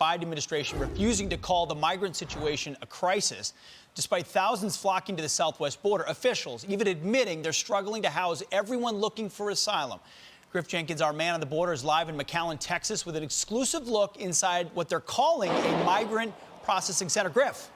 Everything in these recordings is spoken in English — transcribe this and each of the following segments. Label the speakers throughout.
Speaker 1: Biden administration refusing to call the migrant situation a crisis, despite thousands flocking to the southwest border. Officials even admitting they're struggling to house everyone looking for asylum. Griff Jenkins, our man on the border, is live in McAllen, Texas, with an exclusive look inside what they're calling a migrant processing center. Griff.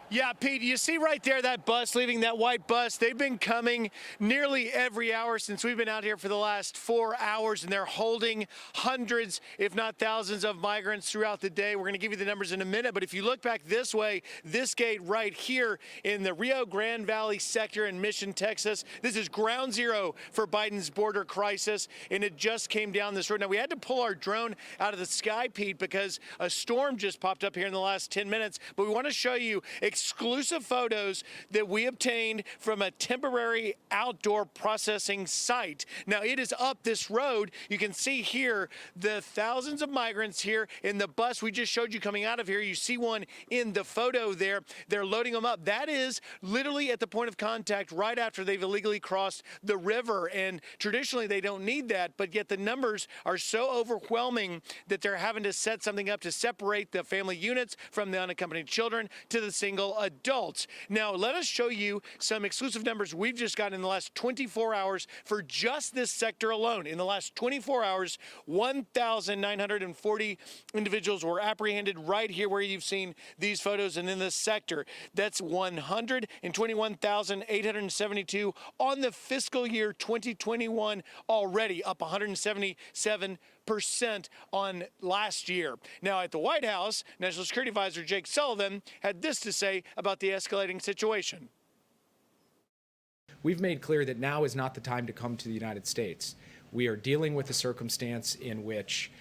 Speaker 2: Yeah, Pete, you see right there that bus leaving, that white bus. They've been coming nearly every hour since we've been out here for the last 4 hours, and they're holding hundreds, if not thousands, of migrants throughout the day. We're going to give you the numbers in a minute, but if you look back this way, this gate right here in the Rio Grande Valley sector in Mission, Texas, this is ground zero for Biden's border crisis, and it just came down this road. Now, we had to pull our drone out of the sky, Pete, because a storm just popped up here in the last 10 minutes, but we want to show you exclusive photos that we obtained from a temporary outdoor processing site. Now, it is up this road. You can see here the thousands of migrants here in the bus we just showed you coming out of here. You see one in the photo there. They're loading them up. That is literally at the point of contact right after they've illegally crossed the river. And traditionally, they don't need that, but yet the numbers are so overwhelming that they're having to set something up to separate the family units from the unaccompanied children to the single adults. Now, let us show you some exclusive numbers we've just got in the last 24 hours for just this sector alone. In the last 24 hours, 1,940 individuals were apprehended right here where you've seen these photos and in this sector. That's 121,872 on the fiscal year 2021 already, up 177% on last year. Now, at the White House, National Security Advisor Jake Sullivan had this to say about the escalating situation.
Speaker 3: We've made clear that now is not the time to come to the United States. We are dealing with a circumstance in which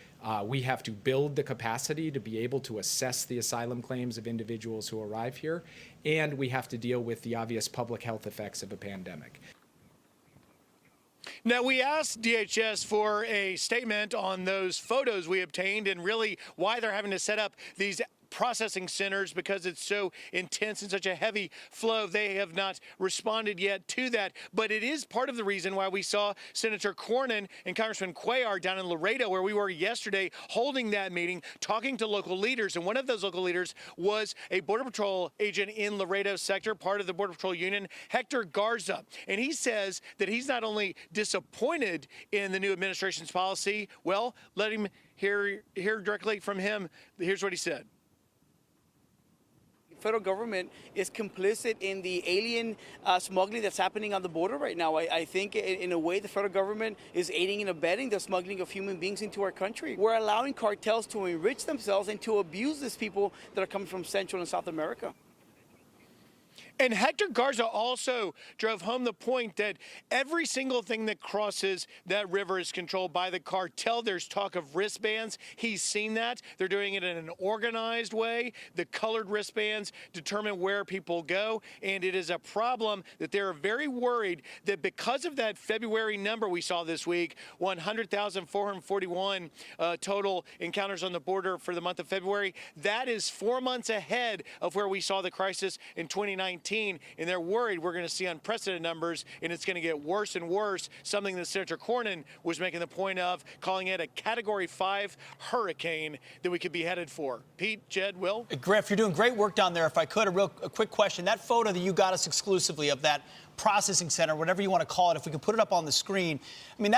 Speaker 3: we have to build the capacity to be able to assess the asylum claims of individuals who arrive here, and we have to deal with the obvious public health effects of a pandemic.
Speaker 2: Now, we asked DHS for a statement on those photos we obtained and really why they're having to set up these processing centers because it's so intense and such a heavy flow. They have not responded yet to that, but it is part of the reason why we saw Senator Cornyn and Congressman Cuellar down in Laredo, where we were yesterday, holding that meeting, talking to local leaders. And one of those local leaders was a Border Patrol agent in Laredo sector, part of the Border Patrol Union, Hector Garza. And he says that he's not only disappointed in the new administration's policy, well, let him hear directly from him. Here's what he said.
Speaker 4: Federal government is complicit in the alien smuggling that's happening on the border right now. I think in a way the federal government is aiding and abetting the smuggling of human beings into our country. We're allowing cartels to enrich themselves and to abuse these people that are coming from Central and South America.
Speaker 2: And Hector Garza also drove home the point that every single thing that crosses that river is controlled by the cartel. There's talk of wristbands. He's seen that. They're doing it in an organized way. The colored wristbands determine where people go. And it is a problem that they're very worried that because of that February number we saw this week, 100,441 total encounters on the border for the month of February, that is 4 months ahead of where we saw the crisis in 2019. And they're worried we're going to see unprecedented numbers, and it's going to get worse and worse, something that Senator Cornyn was making the point of, calling it a Category 5 hurricane that we could be headed for. Pete, Jed, Will?
Speaker 1: Griff, you're doing great work down there. If I could, a quick question. That photo that you got us exclusively of that processing center, whatever you want to call it, if we could put it up on the screen. I mean,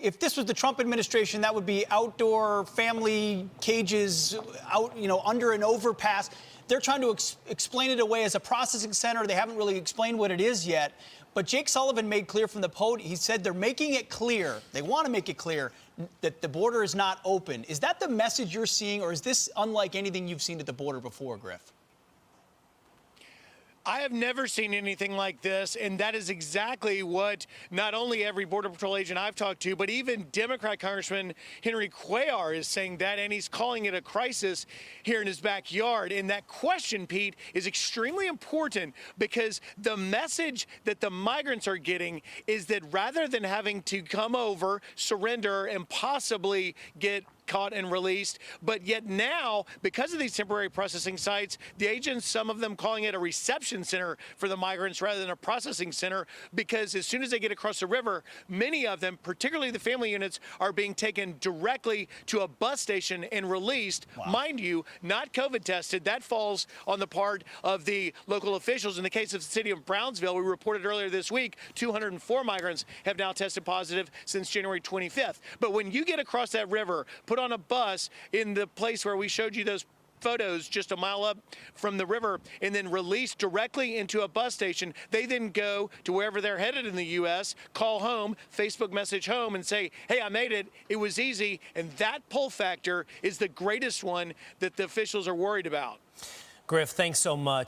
Speaker 1: if this was the Trump administration, that would be outdoor family cages out, under an overpass. They're trying to explain it away as a processing center. They haven't really explained what it is yet. But Jake Sullivan made clear from the podium, he said they're making it clear, they want to make it clear that the border is not open. Is that the message you're seeing, or is this unlike anything you've seen at the border before, Griff?
Speaker 2: I have never seen anything like this, and that is exactly what not only every Border Patrol agent I've talked to, but even Democrat Congressman Henry Cuellar is saying that, and he's calling it a crisis here in his backyard. And that question, Pete, is extremely important because the message that the migrants are getting is that rather than having to come over, surrender, and possibly get caught and released. But yet now, because of these temporary processing sites, the agents, some of them calling it a reception center for the migrants rather than a processing center, because as soon as they get across the river, many of them, particularly the family units, are being taken directly to a bus station and released.
Speaker 1: Wow.
Speaker 2: Mind you, not COVID tested. That falls on the part of the local officials. In the case of the city of Brownsville, we reported earlier this week, 204 migrants have now tested positive since January 25th. But when you get across that river, put on a bus in the place where we showed you those photos just a mile up from the river, and then released directly into a bus station, they then go to wherever they're headed in the U.S., call home, Facebook message home, and say, hey, I made it. It was easy. And that pull factor is the greatest one that the officials are worried about.
Speaker 5: Griff, thanks so much.